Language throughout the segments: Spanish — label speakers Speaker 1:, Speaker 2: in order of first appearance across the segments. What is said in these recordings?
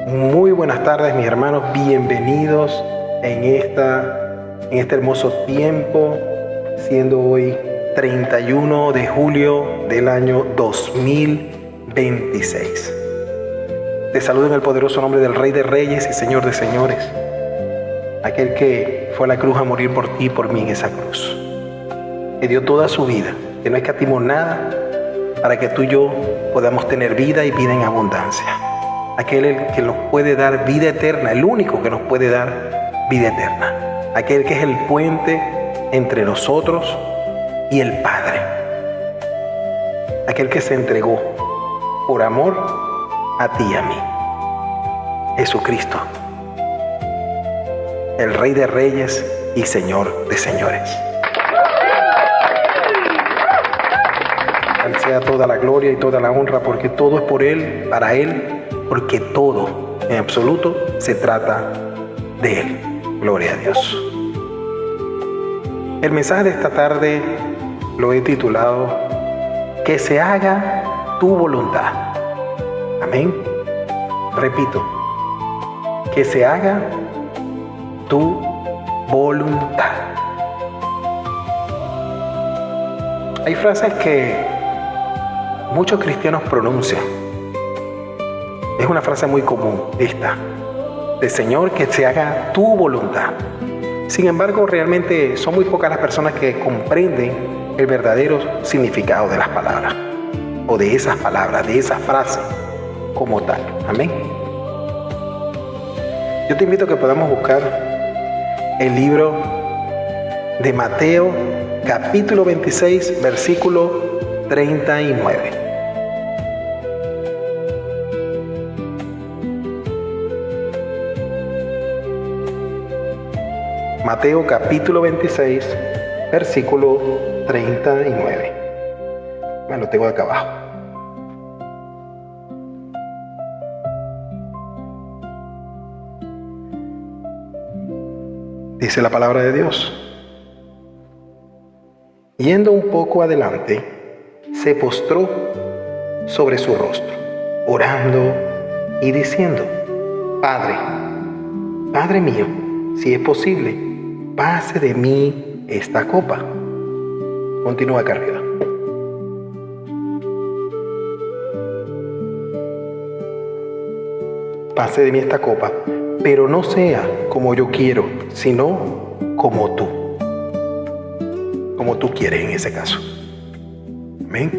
Speaker 1: Muy buenas tardes, mis hermanos, bienvenidos en este hermoso tiempo, siendo hoy 31 de julio del año 2026. Te saludo en el poderoso nombre del Rey de Reyes y Señor de Señores, aquel que fue a la cruz a morir por ti y por mí en esa cruz, que dio toda su vida, que no escatimó nada para que tú y yo podamos tener vida y vida en abundancia. Aquel que nos puede dar vida eterna, el único que nos puede dar vida eterna. Aquel que es el puente entre nosotros y el Padre. Aquel que se entregó por amor a ti y a mí. Jesucristo, el Rey de Reyes y Señor de Señores. A Él sea toda la gloria y toda la honra, porque todo es por Él, para Él, porque todo, en absoluto, se trata de Él. Gloria a Dios. El mensaje de esta tarde lo he titulado Que se haga tu voluntad. Amén. Repito, que se haga tu voluntad. Hay frases que muchos cristianos pronuncian. Es una frase muy común esta, de Señor, que se haga tu voluntad. Sin embargo, realmente son muy pocas las personas que comprenden el verdadero significado de las palabras, o de esas palabras, de esa frase como tal. Amén. Yo te invito a que podamos buscar el libro de Mateo, capítulo 26, versículo 39. Mateo capítulo 26, versículo 39. Bueno, lo tengo acá abajo. Dice la palabra de Dios. Yendo un poco adelante, se postró sobre su rostro, orando y diciendo: Padre mío, si es posible, pase de mí esta copa. Continúa acá arriba. Pase de mí esta copa, pero no sea como yo quiero, sino como tú. Como tú quieres en ese caso. Amén.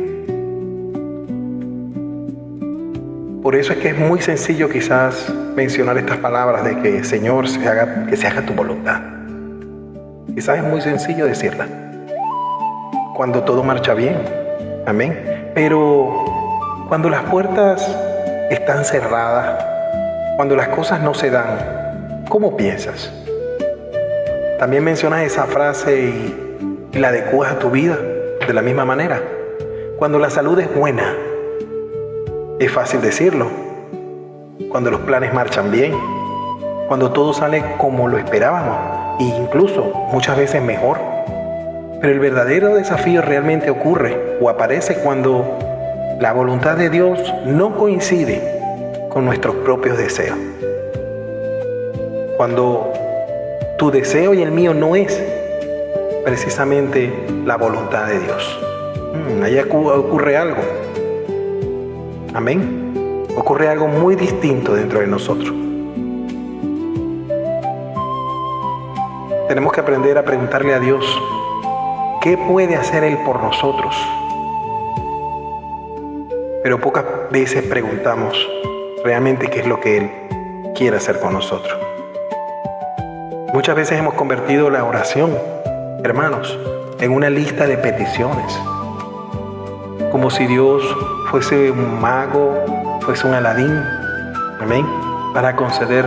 Speaker 1: Por eso es que es muy sencillo quizás mencionar estas palabras de que Señor, que se haga tu voluntad. Quizás es muy sencillo decirla cuando todo marcha bien. Amén. Pero cuando las puertas están cerradas, cuando las cosas no se dan, ¿cómo piensas? También mencionas esa frase y la adecuas a tu vida de la misma manera. Cuando la salud es buena, es fácil decirlo. Cuando los planes marchan bien, cuando todo sale como lo esperábamos, e incluso muchas veces mejor. Pero el verdadero desafío realmente ocurre o aparece cuando la voluntad de Dios no coincide con nuestros propios deseos. Cuando tu deseo y el mío no es precisamente la voluntad de Dios. Ahí ocurre algo. Amén. Ocurre algo muy distinto dentro de nosotros. Tenemos que aprender a preguntarle a Dios qué puede hacer Él por nosotros. Pero pocas veces preguntamos realmente qué es lo que Él quiere hacer con nosotros. Muchas veces hemos convertido la oración, hermanos, en una lista de peticiones. Como si Dios fuese un mago, fuese un Aladín, amén, para conceder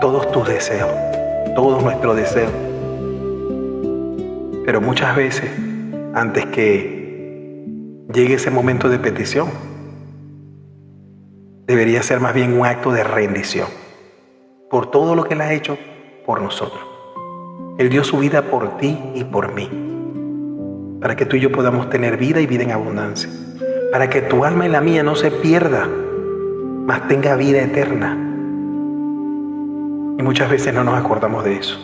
Speaker 1: todos tus deseos, todos nuestros deseos. Pero muchas veces, antes que llegue ese momento de petición, debería ser más bien un acto de rendición por todo lo que Él ha hecho por nosotros. Él dio su vida por ti y por mí, para que tú y yo podamos tener vida y vida en abundancia, para que tu alma y la mía no se pierda, mas tenga vida eterna. Y muchas veces no nos acordamos de eso.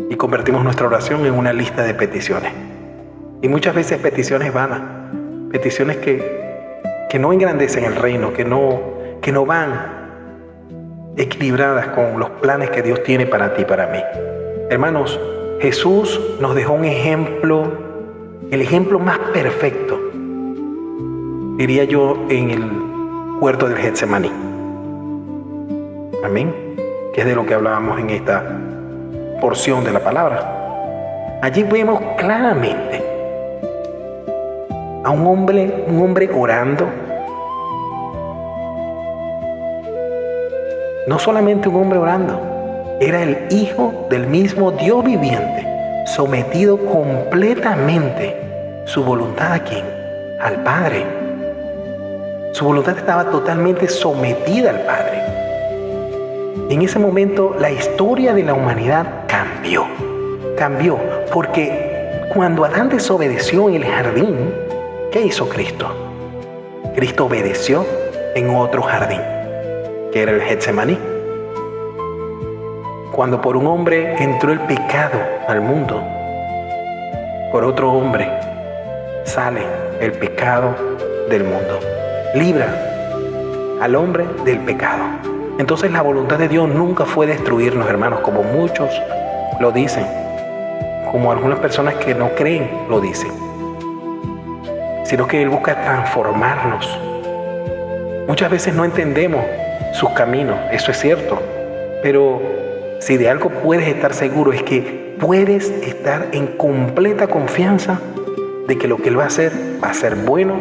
Speaker 1: Y convertimos nuestra oración en una lista de peticiones. Y muchas veces peticiones vanas, peticiones que no engrandecen el reino, que no van equilibradas con los planes que Dios tiene para ti y para mí. Hermanos, Jesús nos dejó un ejemplo, el ejemplo más perfecto, diría yo, en el huerto del Getsemaní. Amén. Que es de lo que hablábamos en esta porción de la palabra. Allí vemos claramente a un hombre orando. No solamente un hombre orando, era el Hijo del mismo Dios viviente, sometido completamente su voluntad ¿a quién? Al Padre. Su voluntad estaba totalmente sometida al Padre. En ese momento la historia de la humanidad cambió, porque cuando Adán desobedeció en el jardín, ¿qué hizo Cristo? Cristo obedeció en otro jardín, que era el Getsemaní. Cuando por un hombre entró el pecado al mundo, por otro hombre sale el pecado del mundo. Libra al hombre del pecado. Entonces la voluntad de Dios nunca fue destruirnos, hermanos, como muchos lo dicen, como algunas personas que no creen lo dicen, sino que Él busca transformarnos. Muchas veces no entendemos sus caminos, eso es cierto, pero si de algo puedes estar seguro es que puedes estar en completa confianza de que lo que Él va a ser bueno,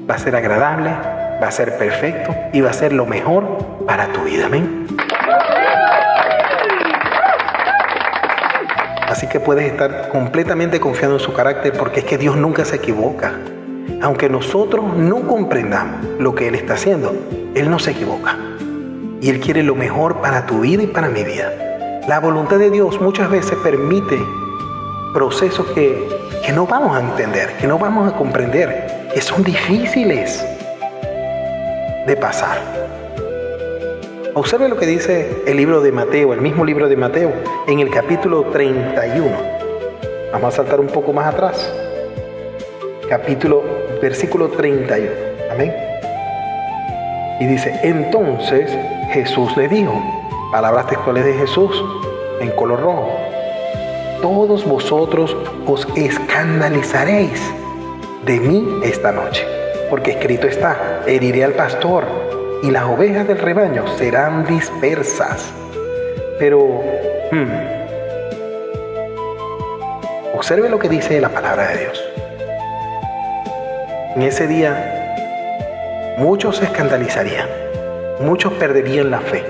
Speaker 1: va a ser agradable, va a ser perfecto y va a ser lo mejor para tu vida. Amén. Así que puedes estar completamente confiado en su carácter, porque es que Dios nunca se equivoca. Aunque nosotros no comprendamos lo que Él está haciendo, Él no se equivoca. Y Él quiere lo mejor para tu vida y para mi vida. La voluntad de Dios muchas veces permite procesos que no vamos a entender, que no vamos a comprender, que son difíciles de pasar. Observe lo que dice el libro de Mateo, el mismo libro de Mateo, en el capítulo 31. Vamos a saltar un poco más atrás. Versículo 31. Amén. Y dice: entonces Jesús le dijo, palabras textuales de Jesús en color rojo: todos vosotros os escandalizaréis de mí esta noche, porque escrito está: heriré al pastor y las ovejas del rebaño serán dispersas. Pero observe lo que dice la palabra de Dios. En ese día muchos se escandalizarían, muchos perderían la fe,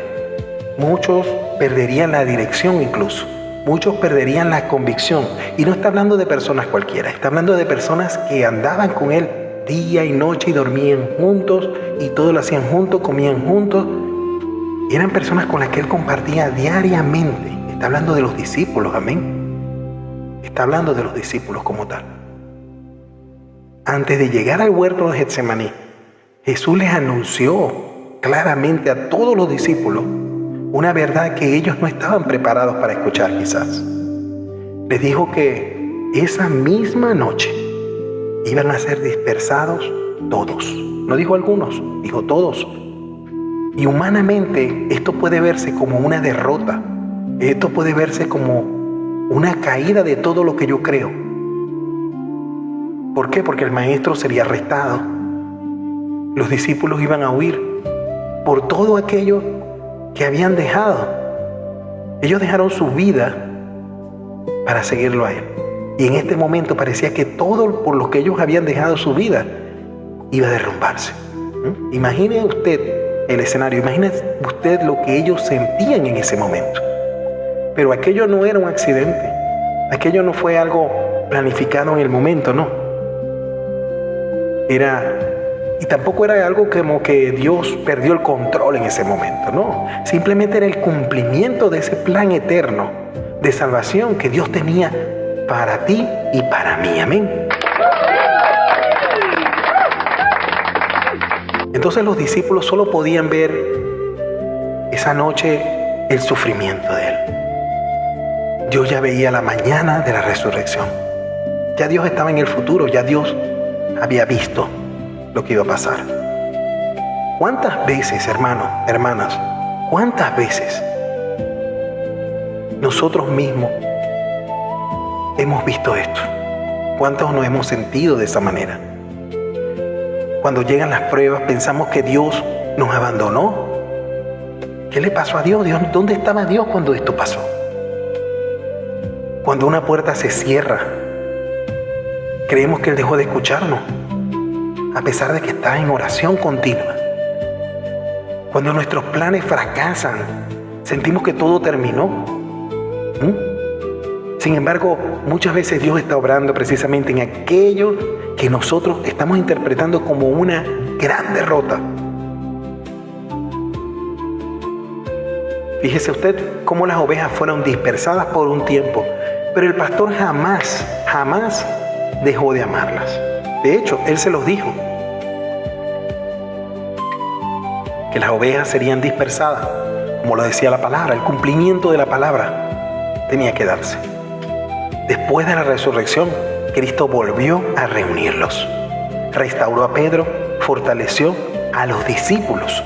Speaker 1: muchos perderían la dirección incluso, muchos perderían la convicción. Y no está hablando de personas cualquiera, está hablando de personas que andaban con Él día y noche y dormían juntos y todo lo hacían juntos, comían juntos. Y eran personas con las que Él compartía diariamente. Está hablando de los discípulos, amén. Está hablando de los discípulos como tal. Antes de llegar al huerto de Getsemaní, Jesús les anunció claramente a todos los discípulos una verdad que ellos no estaban preparados para escuchar quizás. Les dijo que esa misma noche iban a ser dispersados todos. No dijo algunos, dijo todos. Y humanamente esto puede verse como una derrota. Esto puede verse como una caída de todo lo que yo creo. ¿Por qué? Porque el maestro sería arrestado. Los discípulos iban a huir por todo aquello que habían dejado. Ellos dejaron su vida para seguirlo a Él. Y en este momento parecía que todo por lo que ellos habían dejado su vida iba a derrumbarse. Imagine usted el escenario, imagine usted lo que ellos sentían en ese momento. Pero aquello no era un accidente, aquello no fue algo planificado en el momento, no. Y tampoco era algo como que Dios perdió el control en ese momento, no. Simplemente era el cumplimiento de ese plan eterno de salvación que Dios tenía para ti y para mí, amén. Entonces los discípulos solo podían ver esa noche el sufrimiento de él. Dios ya veía la mañana de la resurrección. Ya Dios estaba en el futuro, ya Dios había visto lo que iba a pasar. ¿Cuántas veces, hermanos, hermanas, cuántas veces nosotros mismos hemos visto esto? ¿Cuántos nos hemos sentido de esa manera? Cuando llegan las pruebas pensamos que Dios nos abandonó. ¿Qué le pasó a Dios? ¿Dónde estaba Dios cuando esto pasó? Cuando una puerta se cierra, creemos que Él dejó de escucharnos, a pesar de que está en oración continua. Cuando nuestros planes fracasan, sentimos que todo terminó. Sin embargo, muchas veces Dios está obrando precisamente en aquello que nosotros estamos interpretando como una gran derrota. Fíjese usted cómo las ovejas fueron dispersadas por un tiempo, pero el pastor jamás dejó de amarlas. De hecho, Él se los dijo, que las ovejas serían dispersadas, como lo decía la palabra. El cumplimiento de la palabra tenía que darse. Después de la resurrección, Cristo volvió a reunirlos. Restauró a Pedro, fortaleció a los discípulos.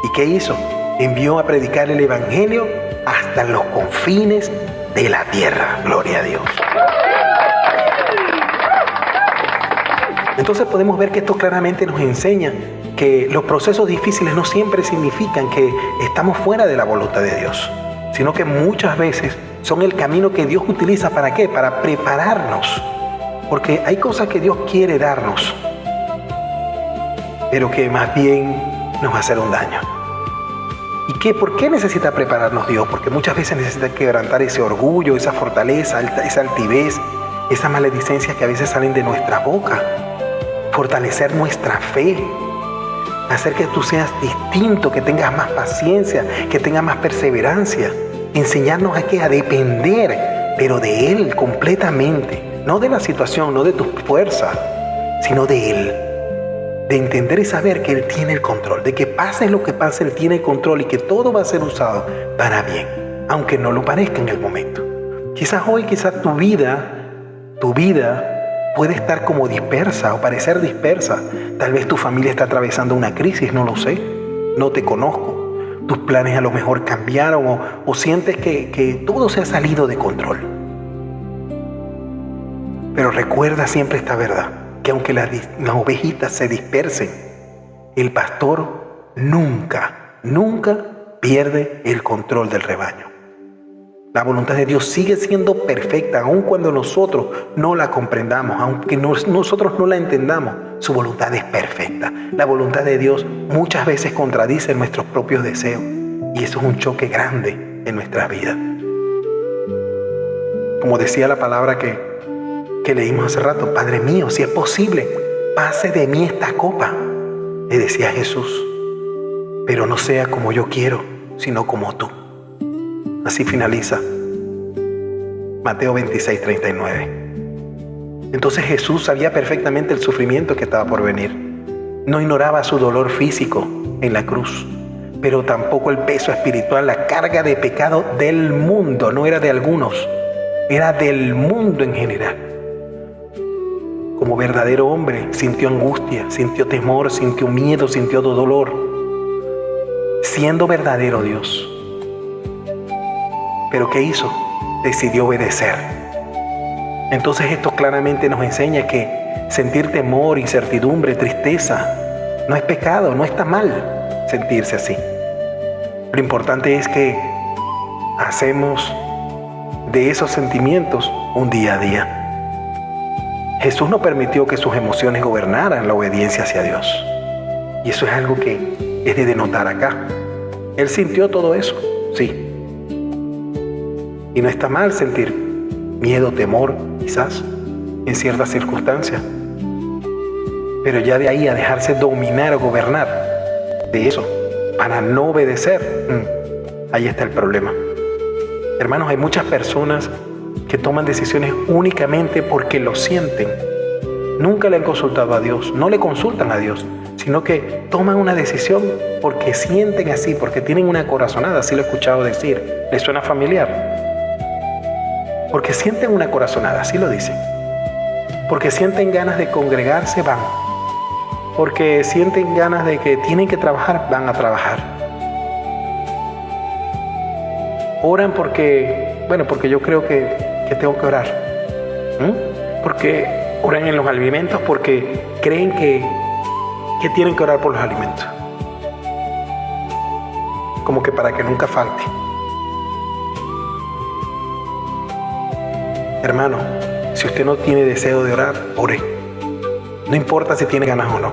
Speaker 1: ¿Y qué hizo? Envió a predicar el evangelio hasta los confines de la tierra. Gloria a Dios. Entonces podemos ver que esto claramente nos enseña que los procesos difíciles no siempre significan que estamos fuera de la voluntad de Dios, sino que muchas veces son el camino que Dios utiliza. ¿Para qué? Para prepararnos. Porque hay cosas que Dios quiere darnos, pero que más bien nos va a hacer un daño. ¿Y por qué necesita prepararnos Dios? Porque muchas veces necesita quebrantar ese orgullo, esa fortaleza, esa altivez, esas maledicencias que a veces salen de nuestra boca. Fortalecer nuestra fe, hacer que tú seas distinto, que tengas más paciencia, que tengas más perseverancia. Enseñarnos a depender, pero de Él completamente. No de la situación, no de tus fuerzas, sino de Él. De entender y saber que Él tiene el control, de que pase lo que pase, Él tiene el control y que todo va a ser usado para bien, aunque no lo parezca en el momento. Quizás hoy, tu vida puede estar como dispersa o parecer dispersa. Tal vez tu familia está atravesando una crisis, no lo sé, no te conozco. Tus planes a lo mejor cambiaron o sientes que todo se ha salido de control. Pero recuerda siempre esta verdad, que aunque las ovejitas se dispersen, el pastor nunca pierde el control del rebaño. La voluntad de Dios sigue siendo perfecta, aun cuando nosotros no la comprendamos, aunque nosotros no la entendamos. Su voluntad es perfecta. La voluntad de Dios muchas veces contradice nuestros propios deseos, y eso es un choque grande en nuestras vidas. Como decía la palabra que leímos hace rato: Padre mío, si es posible, pase de mí esta copa, le decía Jesús, pero no sea como yo quiero, sino como tú. Así finaliza Mateo 26:39. Entonces Jesús sabía perfectamente el sufrimiento que estaba por venir. No ignoraba su dolor físico en la cruz, pero tampoco el peso espiritual, la carga de pecado del mundo. No era de algunos, era del mundo en general. Como verdadero hombre, sintió angustia, sintió temor, sintió miedo, sintió dolor. Siendo verdadero Dios. ¿Pero qué hizo? Decidió obedecer. Entonces esto claramente nos enseña que sentir temor, incertidumbre, tristeza, no es pecado, no está mal sentirse así. Lo importante es que hacemos de esos sentimientos un día a día. Jesús no permitió que sus emociones gobernaran la obediencia hacia Dios. Y eso es algo que es de denotar acá. Él sintió todo eso, sí. Y no está mal sentir miedo, temor, quizás, en ciertas circunstancias. Pero ya de ahí a dejarse dominar o gobernar de eso, para no obedecer, ahí está el problema. Hermanos, hay muchas personas que toman decisiones únicamente porque lo sienten. Nunca le han consultado a Dios, no le consultan a Dios. sino que toman una decisión porque sienten así, porque tienen una corazonada, así lo he escuchado decir. ¿Les suena familiar? Porque sienten una corazonada, así lo dicen. Porque sienten ganas de congregarse, van. Porque sienten ganas de que tienen que trabajar, van a trabajar. Oran porque yo creo que tengo que orar. Porque oran en los alimentos porque creen que tienen que orar por los alimentos. Como que para que nunca falte. Hermano, si usted no tiene deseo de orar, ore. No importa si tiene ganas o no.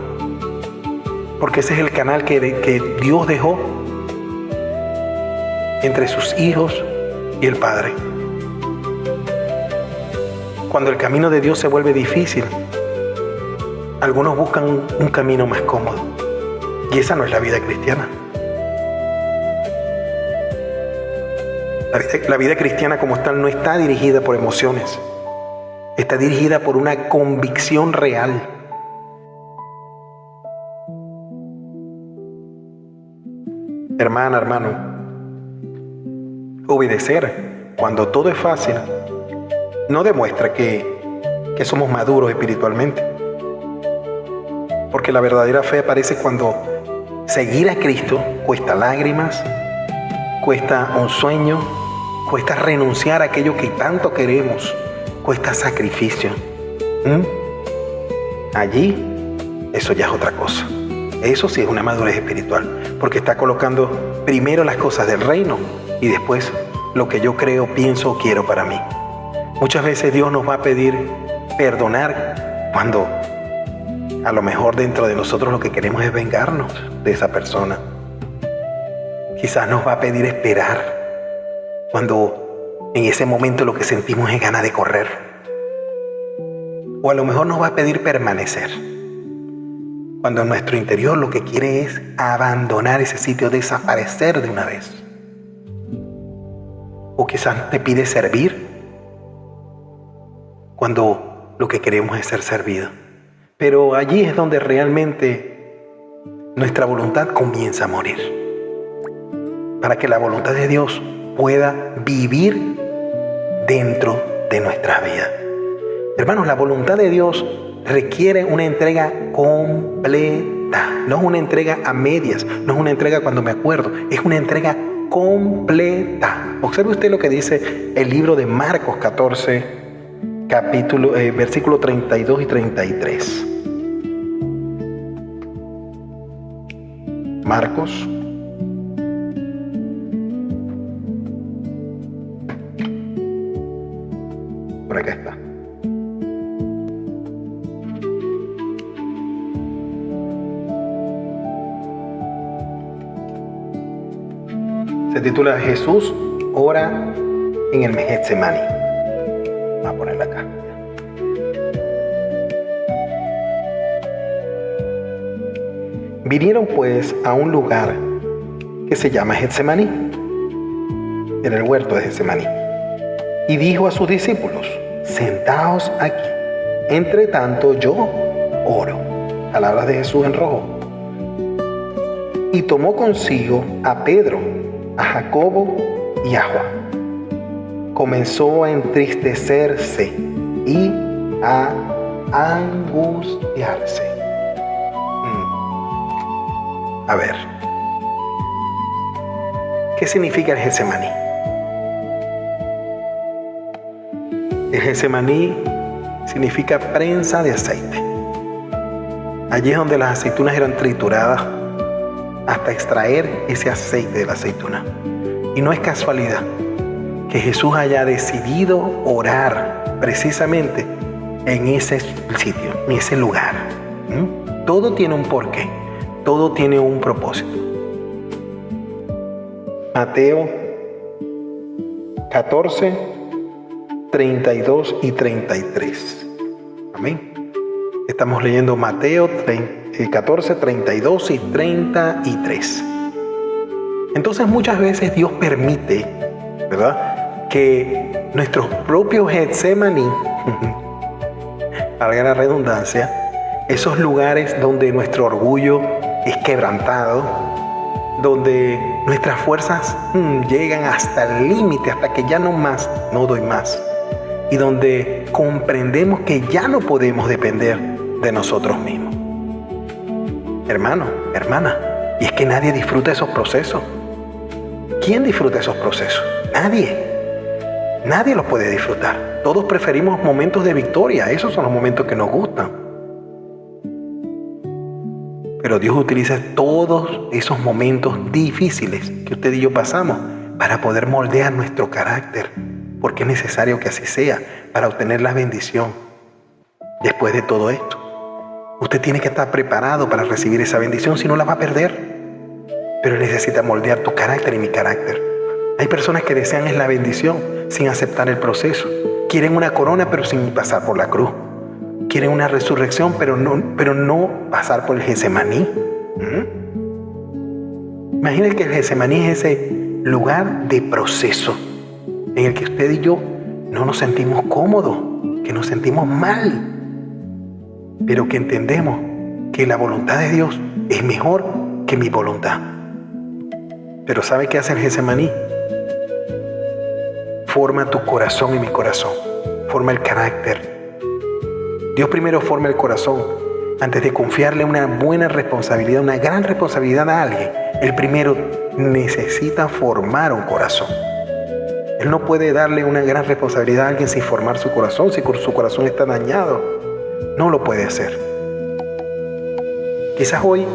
Speaker 1: Porque ese es el canal que Dios dejó entre sus hijos y el Padre. Cuando el camino de Dios se vuelve difícil, algunos buscan un camino más cómodo. Y esa no es la vida cristiana. La vida cristiana como tal no está dirigida por emociones. Está dirigida por una convicción real. Hermana, hermano, obedecer cuando todo es fácil no demuestra que somos maduros espiritualmente. Porque la verdadera fe aparece cuando seguir a Cristo cuesta lágrimas, cuesta un sueño, cuesta renunciar a aquello que tanto queremos, cuesta sacrificio. Allí, eso ya es otra cosa. Eso sí es una madurez espiritual, porque está colocando primero las cosas del reino y después lo que yo creo, pienso o quiero para mí. Muchas veces Dios nos va a pedir perdonar cuando a lo mejor dentro de nosotros lo que queremos es vengarnos de esa persona. Quizás nos va a pedir esperar cuando en ese momento lo que sentimos es ganas de correr. O a lo mejor nos va a pedir permanecer cuando en nuestro interior lo que quiere es abandonar ese sitio, desaparecer de una vez. O quizás te pide servir cuando lo que queremos es ser servido. Pero allí es donde realmente nuestra voluntad comienza a morir. Para que la voluntad de Dios pueda vivir dentro de nuestras vidas. Hermanos, la voluntad de Dios requiere una entrega completa. No es una entrega a medias, no es una entrega cuando me acuerdo, es una entrega completa. Observe usted lo que dice el libro de Marcos 14, versículo 32 y 33. Marcos. Por acá está. Se titula Jesús ora en el Getsemaní. Vamos a ponerla acá. Vinieron pues a un lugar que se llama Getsemaní, en el huerto de Getsemaní, y dijo a sus discípulos: sentaos aquí, entre tanto yo oro. Palabras de Jesús en rojo. Y tomó consigo a Pedro, a Jacobo y a Juan. Comenzó a entristecerse y a angustiarse. A ver, ¿qué significa el Getsemaní? El Getsemaní significa prensa de aceite. Allí es donde las aceitunas eran trituradas hasta extraer ese aceite de la aceituna. Y no es casualidad que Jesús haya decidido orar precisamente en ese sitio, en ese lugar. Todo tiene un porqué, todo tiene un propósito. Mateo 14, 32 y 33. Amén. Estamos leyendo Mateo 14, 32 y 33. Entonces muchas veces Dios permite, ¿verdad?, que nuestros propios Getsemaní, valga la redundancia, Esos lugares donde nuestro orgullo es quebrantado, donde nuestras fuerzas llegan hasta el límite, hasta que ya no más, no doy más. Y donde comprendemos que ya no podemos depender de nosotros mismos. Hermano, hermana, y es que nadie disfruta esos procesos. ¿Quién disfruta esos procesos? Nadie. Nadie los puede disfrutar. Todos preferimos momentos de victoria. Esos son los momentos que nos gustan. Pero Dios utiliza todos esos momentos difíciles que usted y yo pasamos para poder moldear nuestro carácter, porque es necesario que así sea para obtener la bendición. Después de todo esto, usted tiene que estar preparado para recibir esa bendición, si no la va a perder. Pero necesita moldear tu carácter y mi carácter. Hay personas que desean es la bendición sin aceptar el proceso. Quieren una corona pero sin pasar por la cruz. Quieren una resurrección pero no pasar por el Getsemaní. Imaginen que el Getsemaní es ese lugar de proceso en el que usted y yo no nos sentimos cómodos, que nos sentimos mal, pero que entendemos que la voluntad de Dios es mejor que mi voluntad. Pero ¿sabe qué hace el Getsemaní? Forma tu corazón y mi corazón. Forma el carácter. Dios primero forma el corazón antes de confiarle una buena responsabilidad, una gran responsabilidad a alguien. Él primero necesita formar un corazón. Él no puede darle una gran responsabilidad a alguien sin formar su corazón, si su corazón está dañado. No lo puede hacer. Quizás hoy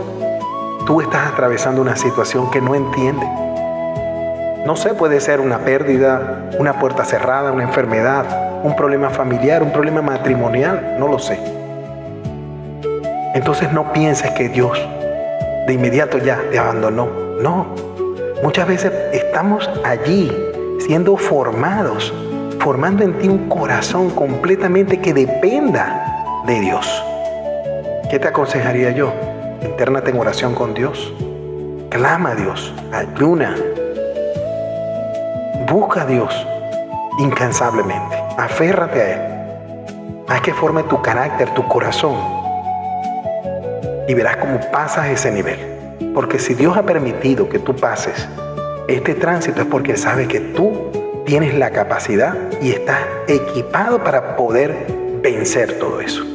Speaker 1: tú estás atravesando una situación que no entiendes. No sé, puede ser una pérdida, una puerta cerrada, una enfermedad, un problema familiar, un problema matrimonial, no lo sé. Entonces no pienses que Dios de inmediato ya te abandonó. No, muchas veces estamos allí siendo formados, formando en ti un corazón completamente que dependa de Dios. ¿Qué te aconsejaría yo? Intérnate en oración con Dios. Clama a Dios, ayuna. Busca a Dios incansablemente. Aférrate a Él. Haz que forme tu carácter, tu corazón. Y verás cómo pasas ese nivel. Porque si Dios ha permitido que tú pases este tránsito es porque sabe que tú tienes la capacidad y estás equipado para poder vencer todo eso.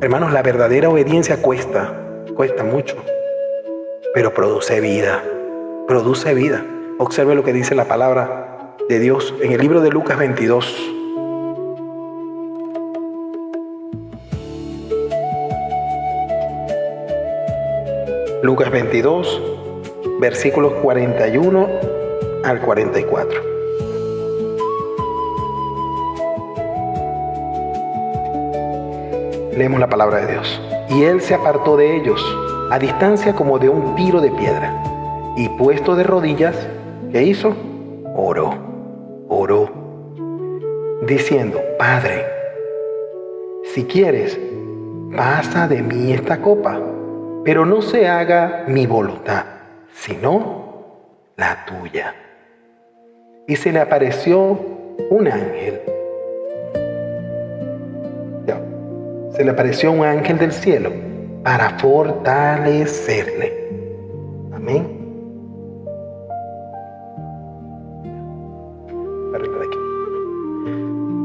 Speaker 1: Hermanos, la verdadera obediencia cuesta mucho, pero produce vida. Produce vida. Observe lo que dice la palabra de Dios en el libro de Lucas 22. Lucas 22, versículos 41 al 44. Leemos la palabra de Dios. Y él se apartó de ellos, a distancia como de un tiro de piedra, y puesto de rodillas, ¿qué hizo? Oró, diciendo: Padre, si quieres, pasa de mí esta copa, pero no se haga mi voluntad, sino la tuya. Y se le apareció un ángel. Se le apareció un ángel del cielo para fortalecerle. Amén.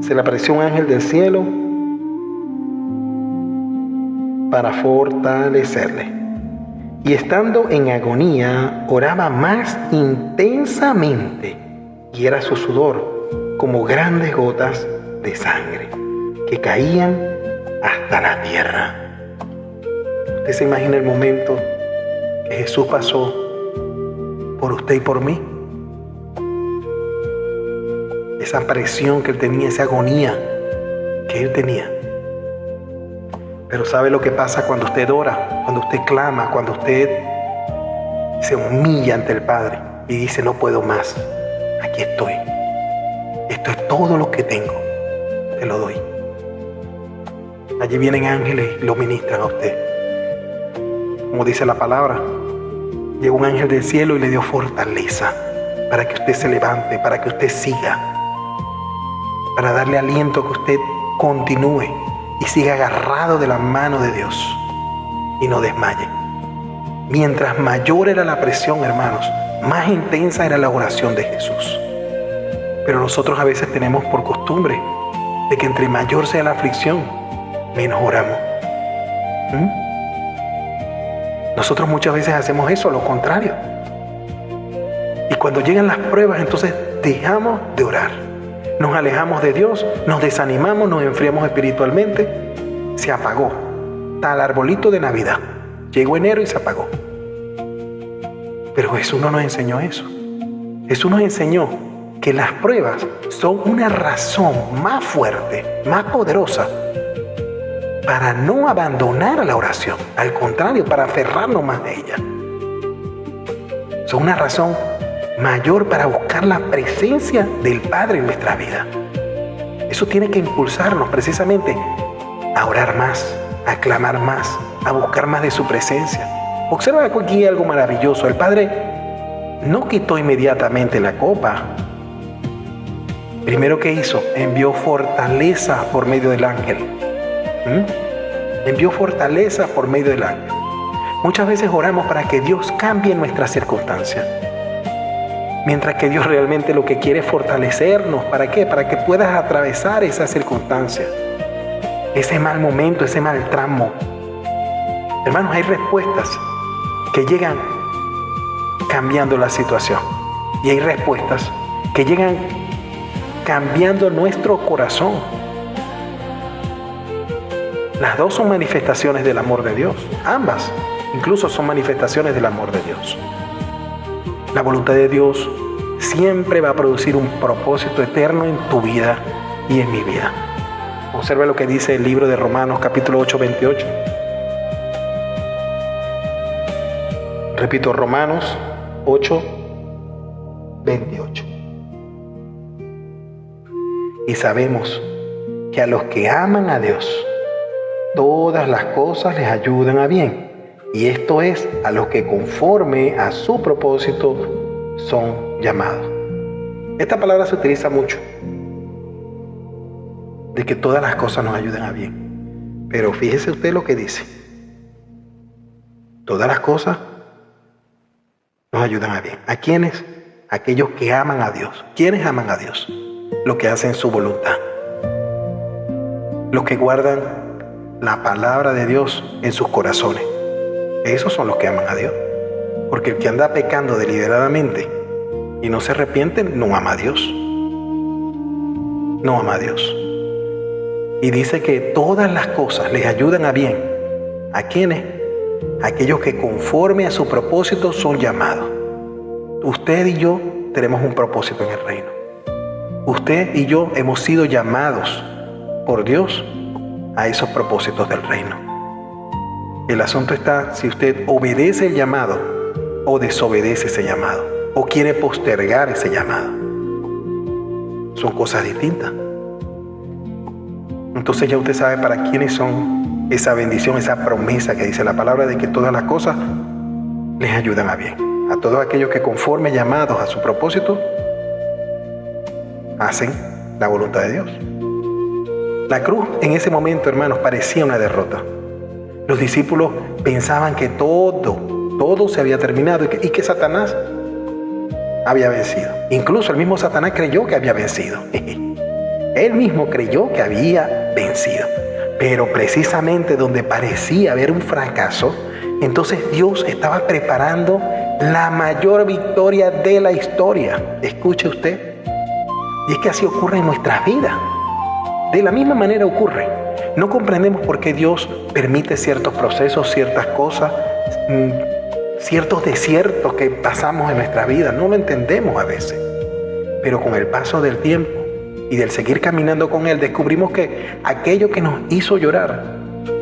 Speaker 1: Se le apareció un ángel del cielo para fortalecerle. Y estando en agonía, oraba más intensamente, y era su sudor como grandes gotas de sangre que caían hasta la tierra. ¿Usted se imagina el momento que Jesús pasó por usted y por mí? Esa presión que él tenía, esa agonía que él tenía. Pero ¿sabe lo que pasa cuando usted ora? Cuando usted clama, cuando usted se humilla ante el Padre y dice: no puedo más, aquí estoy. Esto es todo lo que tengo, te lo doy. Allí vienen ángeles y lo ministran a usted. Como dice la palabra, llegó un ángel del cielo y le dio fortaleza para que usted se levante, para que usted siga, para darle aliento a que usted continúe y siga agarrado de la mano de Dios y no desmaye. Mientras mayor era la presión, hermanos, más intensa era la oración de Jesús. Pero nosotros a veces tenemos por costumbre de que entre mayor sea la aflicción, menos oramos. Nosotros muchas veces hacemos eso, lo contrario. Y cuando llegan las pruebas, entonces dejamos de orar. Nos alejamos de Dios, nos desanimamos, nos enfriamos espiritualmente. Se apagó. Tal arbolito de Navidad. Llegó enero y se apagó. Pero Jesús no nos enseñó eso. Jesús nos enseñó que las pruebas son una razón más fuerte, más poderosa para no abandonar a la oración. Al contrario, para aferrarnos más a ella. Son una razón mayor para buscar la presencia del Padre en nuestra vida. Eso tiene que impulsarnos precisamente a orar más, a clamar más, a buscar más de su presencia. Observa aquí algo maravilloso. El Padre no quitó inmediatamente la copa. Primero que hizo, envió fortaleza por medio del ángel. Envió fortaleza por medio del ángel. Muchas veces oramos para que Dios cambie nuestras circunstancias, mientras que Dios realmente lo que quiere es fortalecernos. ¿Para qué? Para que puedas atravesar esas circunstancias, ese mal momento, ese mal tramo. Hermanos, hay respuestas que llegan cambiando la situación, y hay respuestas que llegan cambiando nuestro corazón. Las dos son manifestaciones del amor de Dios. Ambas incluso son manifestaciones del amor de Dios. La voluntad de Dios siempre va a producir un propósito eterno en tu vida y en mi vida. Observa lo que dice el libro de Romanos, capítulo 8, 28. Repito, Romanos 8, 28. Y sabemos que a los que aman a Dios, todas las cosas les ayudan a bien. Y esto es a los que conforme a su propósito son llamados. Esta palabra se utiliza mucho, de que todas las cosas nos ayudan a bien. Pero fíjese usted lo que dice. Todas las cosas nos ayudan a bien. ¿A quiénes? Aquellos que aman a Dios. ¿Quiénes aman a Dios? Los que hacen su voluntad. Los que guardan la palabra de Dios en sus corazones. Esos son los que aman a Dios. Porque el que anda pecando deliberadamente y no se arrepiente, no ama a Dios. No ama a Dios. Y dice que todas las cosas les ayudan a bien. ¿A quiénes? Aquellos que conforme a su propósito son llamados. Usted y yo tenemos un propósito en el reino. Usted y yo hemos sido llamados por Dios a esos propósitos del reino. El asunto está si usted obedece el llamado o desobedece ese llamado, o quiere postergar ese llamado. Son cosas distintas. Entonces ya usted sabe para quiénes son esa bendición, esa promesa que dice la palabra de que todas las cosas les ayudan a bien. A todos aquellos que conforme llamados a su propósito hacen la voluntad de Dios. La cruz en ese momento, hermanos, parecía una derrota. Los discípulos pensaban que todo se había terminado y que Satanás había vencido. Incluso el mismo Satanás creyó que había vencido. Él mismo creyó que había vencido. Pero precisamente donde parecía haber un fracaso, entonces Dios estaba preparando la mayor victoria de la historia. Escuche usted. Y es que así ocurre en nuestras vidas. De la misma manera ocurre. No comprendemos por qué Dios permite ciertos procesos, ciertas cosas, ciertos desiertos que pasamos en nuestra vida. No lo entendemos a veces. Pero con el paso del tiempo y del seguir caminando con Él, descubrimos que aquello que nos hizo llorar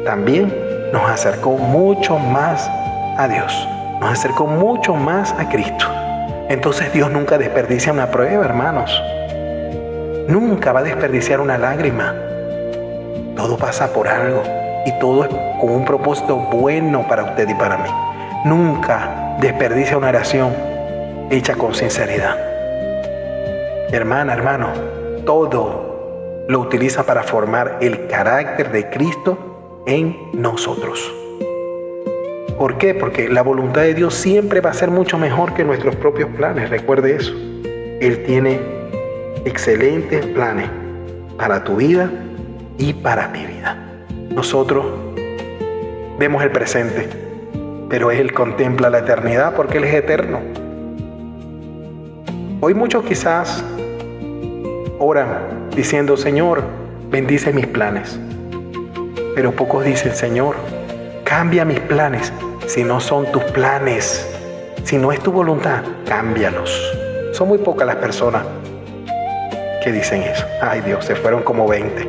Speaker 1: también nos acercó mucho más a Dios. Nos acercó mucho más a Cristo. Entonces Dios nunca desperdicia una prueba, hermanos. Nunca va a desperdiciar una lágrima. Todo pasa por algo y todo es con un propósito bueno para usted y para mí. Nunca desperdicia una oración hecha con sinceridad. Hermana, hermano, todo lo utiliza para formar el carácter de Cristo en nosotros. ¿Por qué? Porque la voluntad de Dios siempre va a ser mucho mejor que nuestros propios planes. Recuerde eso. Él tiene excelentes planes para tu vida y para mi vida. Nosotros vemos el presente, pero Él contempla la eternidad porque Él es eterno. Hoy muchos quizás oran diciendo: Señor, bendice mis planes. Pero pocos dicen: Señor, cambia mis planes. Si no son tus planes, si no es tu voluntad, cámbialos. Son muy pocas las personas que dicen eso. Ay Dios, se fueron como 20.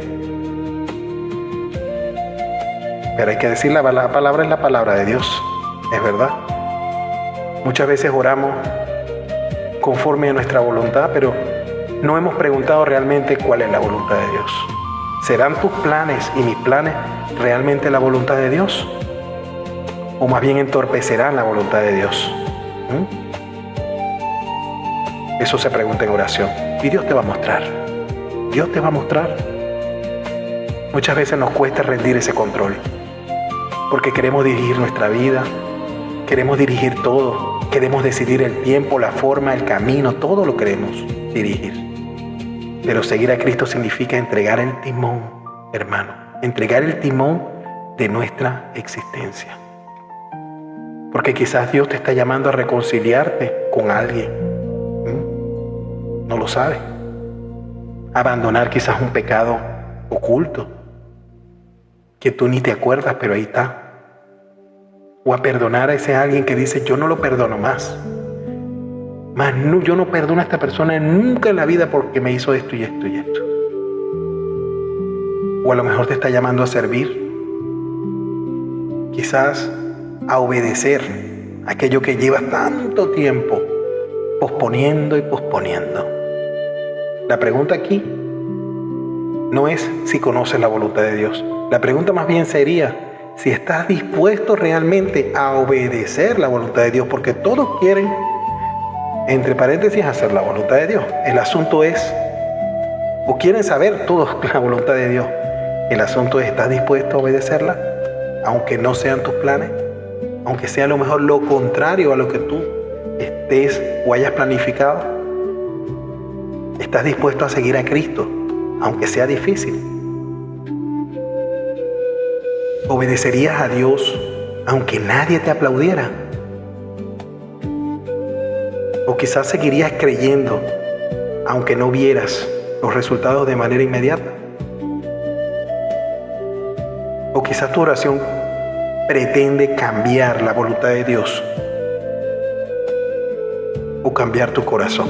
Speaker 1: Pero hay que decir, la palabra es la palabra de Dios. Es verdad. Muchas veces oramos conforme a nuestra voluntad, pero no hemos preguntado realmente cuál es la voluntad de Dios. ¿Serán tus planes y mis planes realmente la voluntad de Dios? ¿O más bien entorpecerán la voluntad de Dios? Eso se pregunta en oración. Y Dios te va a mostrar. Dios te va a mostrar. Muchas veces nos cuesta rendir ese control, porque queremos dirigir nuestra vida, queremos dirigir todo, queremos decidir el tiempo, la forma, el camino, todo lo queremos dirigir. Pero seguir a Cristo significa entregar el timón, hermano, entregar el timón de nuestra existencia. Porque quizás Dios te está llamando a reconciliarte con alguien. No lo sabes. Abandonar quizás un pecado oculto que tú ni te acuerdas, pero ahí está. O a perdonar a ese alguien que dice: yo no lo perdono más. No, yo no perdono a esta persona nunca en la vida porque me hizo esto y esto y esto. O a lo mejor te está llamando a servir. Quizás a obedecer aquello que llevas tanto tiempo posponiendo y posponiendo. La pregunta aquí no es si conoces la voluntad de Dios. La pregunta más bien sería si estás dispuesto realmente a obedecer la voluntad de Dios, porque todos quieren, entre paréntesis, hacer la voluntad de Dios. El asunto es, o quieren saber todos la voluntad de Dios. El asunto es: ¿estás dispuesto a obedecerla? Aunque no sean tus planes, aunque sea a lo mejor lo contrario a lo que tú estés o hayas planificado. ¿Estás dispuesto a seguir a Cristo, aunque sea difícil? ¿Obedecerías a Dios aunque nadie te aplaudiera? ¿O quizás seguirías creyendo aunque no vieras los resultados de manera inmediata? ¿O quizás tu oración pretende cambiar la voluntad de Dios o cambiar tu corazón?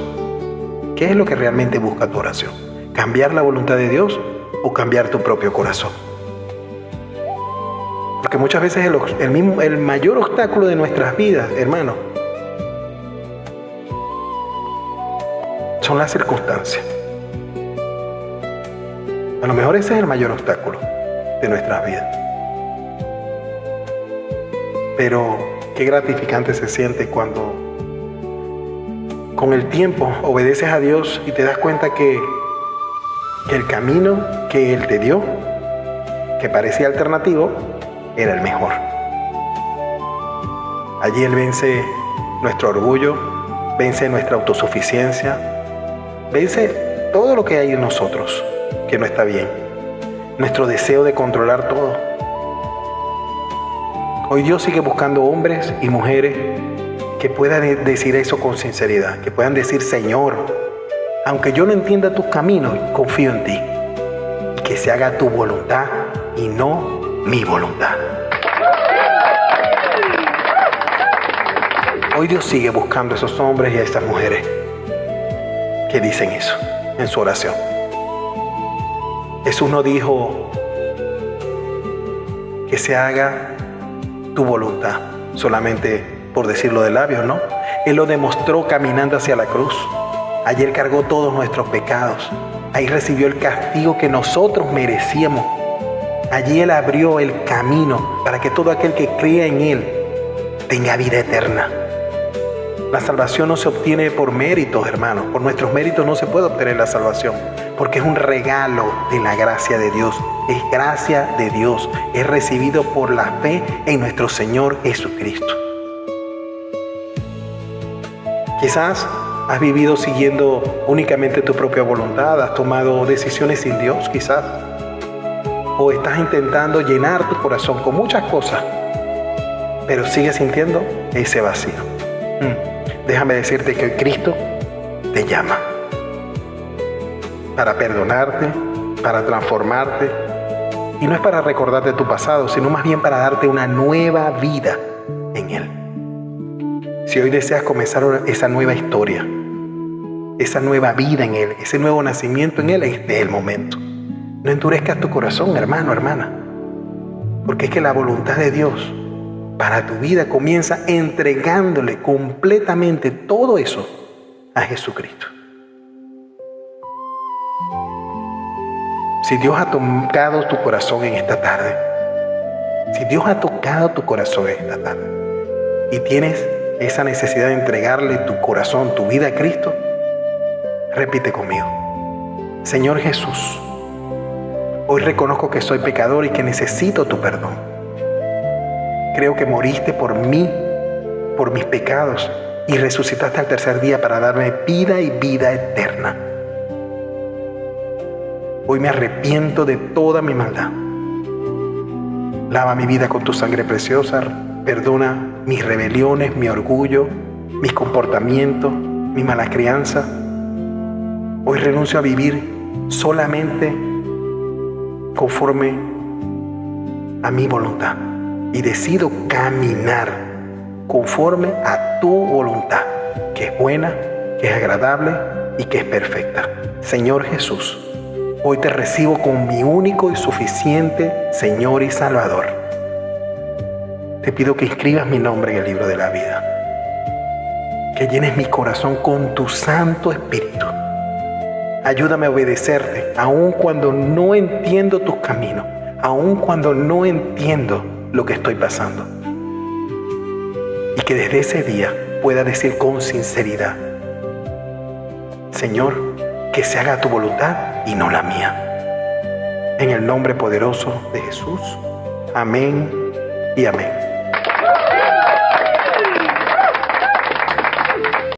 Speaker 1: ¿Qué es lo que realmente busca tu oración? ¿Cambiar la voluntad de Dios o cambiar tu propio corazón? Porque muchas veces el mayor obstáculo de nuestras vidas, hermanos, son las circunstancias. A lo mejor ese es el mayor obstáculo de nuestras vidas. Pero qué gratificante se siente cuando con el tiempo obedeces a Dios y te das cuenta que el camino que Él te dio, que parecía alternativo, era el mejor. Allí Él vence nuestro orgullo, vence nuestra autosuficiencia, vence todo lo que hay en nosotros que no está bien, nuestro deseo de controlar todo. Hoy Dios sigue buscando hombres y mujeres que puedan decir eso con sinceridad, que puedan decir: Señor, aunque yo no entienda tus caminos, confío en ti, y que se haga tu voluntad y no mi voluntad. Hoy Dios sigue buscando a esos hombres y a estas mujeres que dicen eso en su oración. Jesús no dijo que se haga tu voluntad solamente por decirlo de labios, ¿no? Él lo demostró caminando hacia la cruz. Allí Él cargó todos nuestros pecados. Ahí recibió el castigo que nosotros merecíamos. Allí Él abrió el camino para que todo aquel que crea en Él tenga vida eterna. La salvación no se obtiene por méritos, hermanos. Por nuestros méritos no se puede obtener la salvación, porque es un regalo de la gracia de Dios. Es gracia de Dios. Es recibido por la fe en nuestro Señor Jesucristo. Quizás has vivido siguiendo únicamente tu propia voluntad, has tomado decisiones sin Dios, quizás. O estás intentando llenar tu corazón con muchas cosas, pero sigues sintiendo ese vacío. Déjame decirte que hoy Cristo te llama para perdonarte, para transformarte, y no es para recordarte tu pasado, sino más bien para darte una nueva vida en Él. Si hoy deseas comenzar esa nueva historia, esa nueva vida en Él, ese nuevo nacimiento en Él, este es el momento. No endurezcas tu corazón, hermano, hermana, porque es que la voluntad de Dios para tu vida comienza entregándole completamente todo eso a Jesucristo. Si Dios ha tocado tu corazón en esta tarde, si Dios ha tocado tu corazón en esta tarde y tienes esa necesidad de entregarle tu corazón, tu vida a Cristo, repite conmigo: Señor Jesús, hoy reconozco que soy pecador y que necesito tu perdón. Creo que moriste por mí, por mis pecados, y resucitaste al tercer día para darme vida y vida eterna. Hoy me arrepiento de toda mi maldad. Lava mi vida con tu sangre preciosa, perdona mis rebeliones, mi orgullo, mis comportamientos, mi mala crianza. Hoy renuncio a vivir solamente conforme a mi voluntad y decido caminar conforme a tu voluntad, que es buena, que es agradable y que es perfecta. Señor Jesús, hoy te recibo como mi único y suficiente Señor y Salvador. Te pido que inscribas mi nombre en el libro de la vida, que llenes mi corazón con tu Santo Espíritu. Ayúdame a obedecerte, aun cuando no entiendo tus caminos, aun cuando no entiendo lo que estoy pasando. Y que desde ese día pueda decir con sinceridad: Señor, que se haga tu voluntad y no la mía. En el nombre poderoso de Jesús. Amén y amén.